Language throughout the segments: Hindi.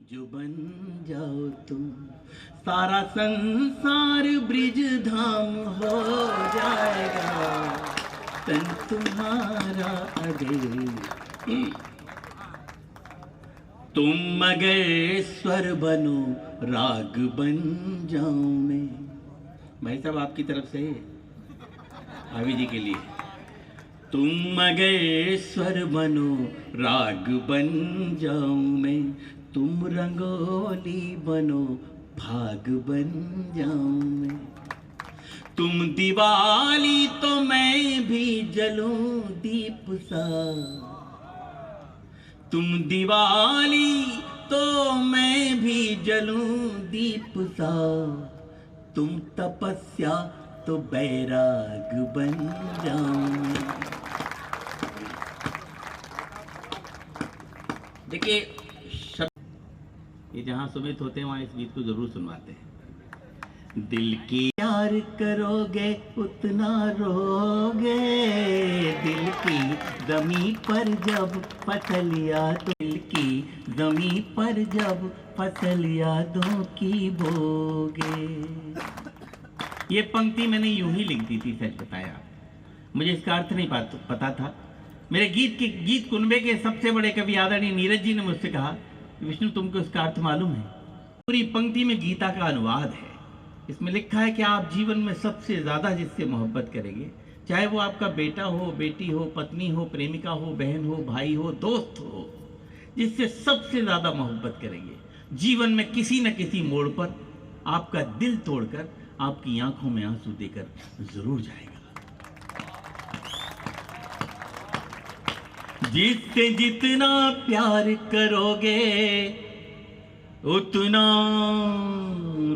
जो बन जाओ तुम, सारा संसार ब्रिज धाम हो जाएगा, तन तुम्हारा अरे। तुम अगर स्वर बनो राग बन जाऊं मैं। भाई साहब आपकी तरफ से भाभी जी के लिए। तुम अगर स्वर बनो राग बन जाऊं मैं, तुम रंगोली बनो भाग बन जाऊं मैं। तुम दिवाली तो मैं भी जलूं दीप सा, तुम दिवाली तो मैं भी जलूं दीप सा, तुम तपस्या तो बैराग बन जाऊं। देखिए ये जहां सुमित होते हैं वहां इस गीत को जरूर सुनवाते हैं। दिल की प्यार करोगे उतना रोगे, दिल की जमी पर जब फसल यादों, दिल की जमी पर जब फसल यादों की बोगे। ये पंक्ति मैंने यूं ही लिख दी थी, सच बताया, मुझे इसका अर्थ नहीं पता था। मेरे गीत कुनबे के सबसे बड़े कवि आदरणीय नीरज जी ने मुझसे कहा, विष्णु तुमको इसका अर्थ मालूम है? पूरी पंक्ति में गीता का अनुवाद है। इसमें लिखा है कि आप जीवन में सबसे ज्यादा जिससे मोहब्बत करेंगे, चाहे वो आपका बेटा हो, बेटी हो, पत्नी हो, प्रेमिका हो, बहन हो, भाई हो, दोस्त हो, जिससे सबसे ज्यादा मोहब्बत करेंगे, जीवन में किसी न किसी मोड़ पर आपका दिल तोड़कर आपकी आंखों में आंसू देकर जरूर जाएगा। जिससे जितना प्यार करोगे उतना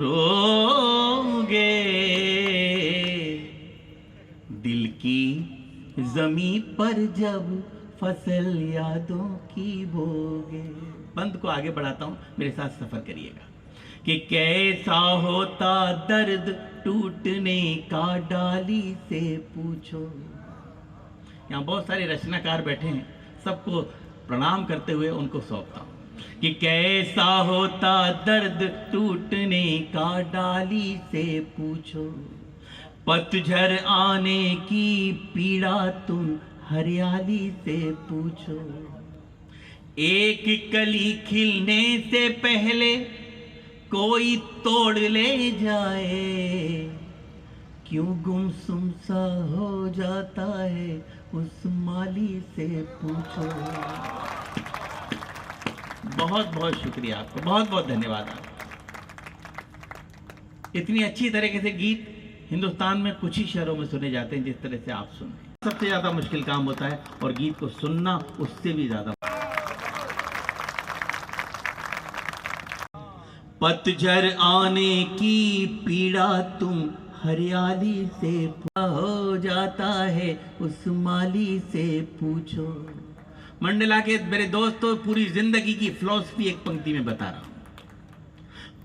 रोगे, दिल की जमी पर जब फसल यादों की बोगे। बंद को आगे बढ़ाता हूं, मेरे साथ सफर करिएगा। कि कैसा होता दर्द टूटने का डाली से पूछो। यहाँ बहुत सारे रचनाकार बैठे हैं, सबको प्रणाम करते हुए उनको सौंपता हूँ। कि कैसा होता दर्द टूटने का डाली से पूछो, पतझड़ आने की पीड़ा तुम हरियाली से पूछो। एक कली खिलने से पहले कोई तोड़ ले जाए, क्यों गुमसुम सा हो जाता है उस माली से पूछो। बहुत बहुत शुक्रिया आपको, बहुत बहुत धन्यवाद आपका। इतनी अच्छी तरीके से गीत हिंदुस्तान में कुछ ही शहरों में सुने जाते हैं जिस तरह से आप सुन रहे हैं। सबसे ज्यादा मुश्किल काम होता है और गीत को सुनना उससे भी ज्यादा। पतझड़ आने की पीड़ा तुम हरियाली से हो जाता है उस माली से पूछो। मंडला के मेरे दोस्तों, पूरी जिंदगी की फिलॉसफी एक पंक्ति में बता रहा हूं।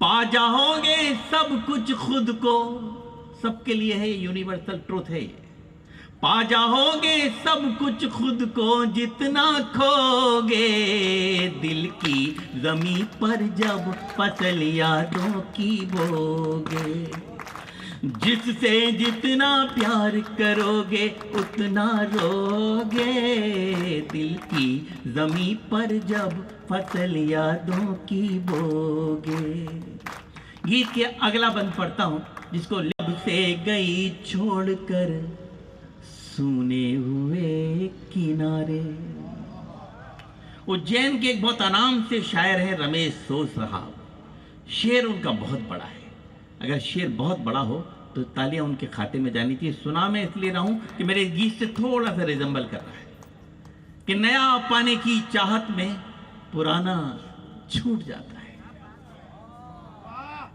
पा जाओगे सब कुछ खुद को, सबके लिए है, यूनिवर्सल ट्रूथ है। पा जाओगे सब कुछ खुद को जितना खोगे, दिल की जमी पर जब फसल यादों की बोगे। जिससे जितना प्यार करोगे उतना रोगे, दिल की जमी पर जब फसल यादों की बोगे। गीत के अगला बंद पढ़ता हूं, जिसको लब से गई छोड़कर सुने हुए किनारे। उज्जैन के एक बहुत आराम से शायर हैं रमेश सोस साहब। शेर उनका बहुत बड़ा है। अगर शेर बहुत बड़ा हो तो तालियां उनके खाते में जानी चाहिए। सुना मैं इसलिए रहा हूं कि मेरे गीत से थोड़ा सा रिजम्बल कर रहा है। कि नया पाने की चाहत में पुराना छूट जाता है,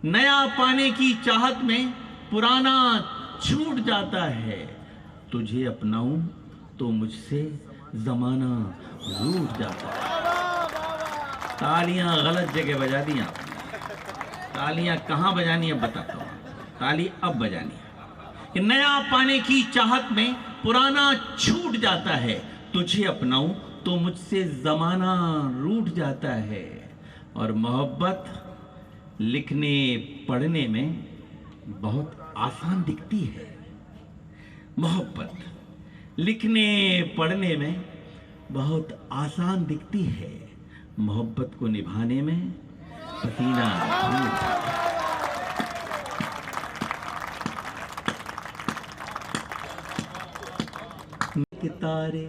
नया पाने की चाहत में पुराना छूट जाता है। तुझे अपनाऊं तो मुझसे जमाना रूठ जाता है। तालियां गलत जगह बजा दी आपने। तालियां कहां बजानी है बताता हूं। ताली अब बजानी है कि नया पाने की चाहत में पुराना छूट जाता है। तुझे अपनाऊं तो मुझसे जमाना रूठ जाता है। और मोहब्बत लिखने पढ़ने में बहुत आसान दिखती है। मोहब्बत लिखने पढ़ने में बहुत आसान दिखती है, मोहब्बत को निभाने में पसीना तारे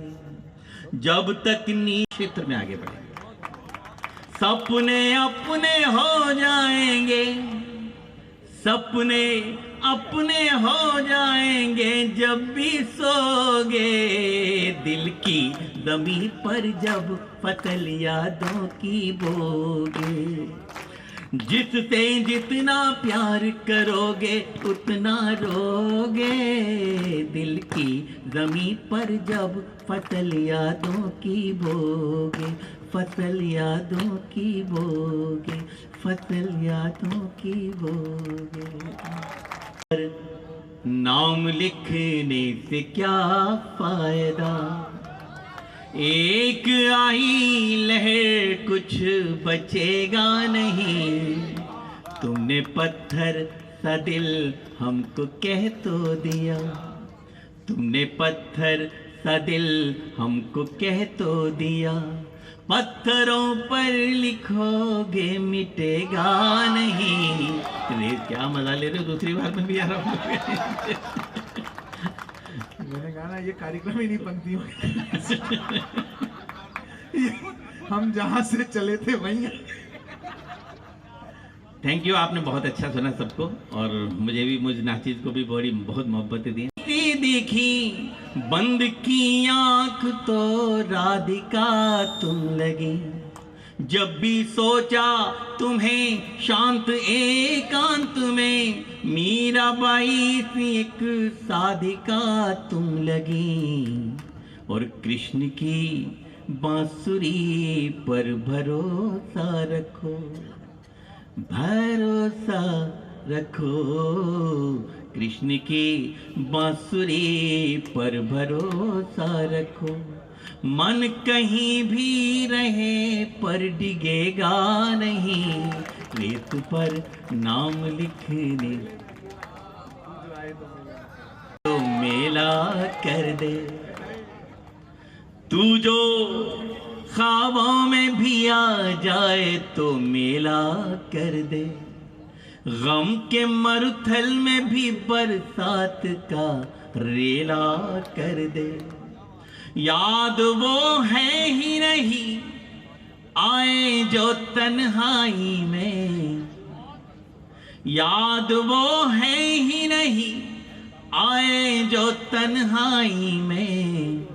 जब तक क्षेत्र में आगे बढ़ेंगे, सपने अपने हो जाएंगे, सपने अपने हो जाएंगे जब भी सोगे, दिल की ज़मीं पर जब फसल यादों की बोगे, जिससे जितना प्यार करोगे उतना रोगे, दिल की ज़मीं पर जब फसल यादों की बोगे, फसल यादों की बोगे, फसल यादों की बोगे। नाम लिखने से क्या फायदा, एक आई लहर कुछ बचेगा नहीं, तुमने पत्थर सा दिल हमको कह तो दिया, तुमने पत्थर सा दिल हमको कह तो दिया, पत्थरों पर लिखोगे मिटेगा नहीं। अरे क्या मजा ले रहे हो, दूसरी बार में भी आ रहा हूँ। मैंने कहा ना ये कार्यक्रम ही नहीं पंक्तियों हम जहां से चले थे वहीं। थैंक यू, आपने बहुत अच्छा सुना सबको, और मुझे भी, मुझ नाचिज को भी बहुत मोहब्बत दी। देखी बंद की आंख तो राधिका तुम लगी, जब भी सोचा तुम्हें शांत एकांत में, मीराबाई सी एक साधिका तुम लगी, और कृष्ण की बांसुरी पर भरोसा रखो, भरोसा रखो, कृष्ण की बांसुरी पर भरोसा रखो, मन कहीं भी रहे पर डिगेगा नहीं, रेत पर नाम लिखने तो मेला कर दे, तू जो ख्वाबों में भी आ जाए तो मेला कर दे, गम के मरुथल में भी बरसात का रेला कर दे, याद वो है ही नहीं आए जो तन्हाई में, याद वो है ही नहीं आए जो तन्हाई में,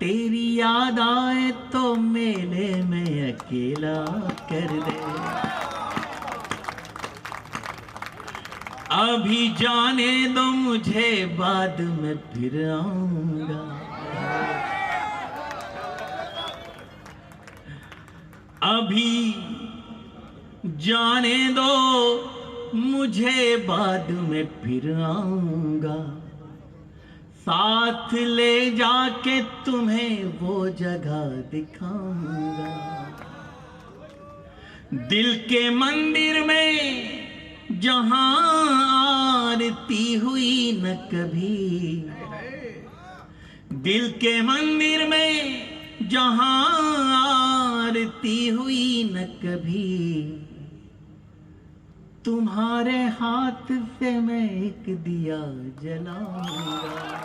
तेरी याद आए तो मेले में अकेला कर दे, अभी जाने दो मुझे बाद में फिर आऊंगा, अभी जाने दो मुझे बाद में फिर आऊंगा, साथ ले जाके तुम्हें वो जगह दिखाऊंगा, दिल के मंदिर में जहां आरती हुई न कभी, दिल के मंदिर में जहां आरती हुई न कभी, तुम्हारे हाथ से मैं एक दिया जलाऊंगा।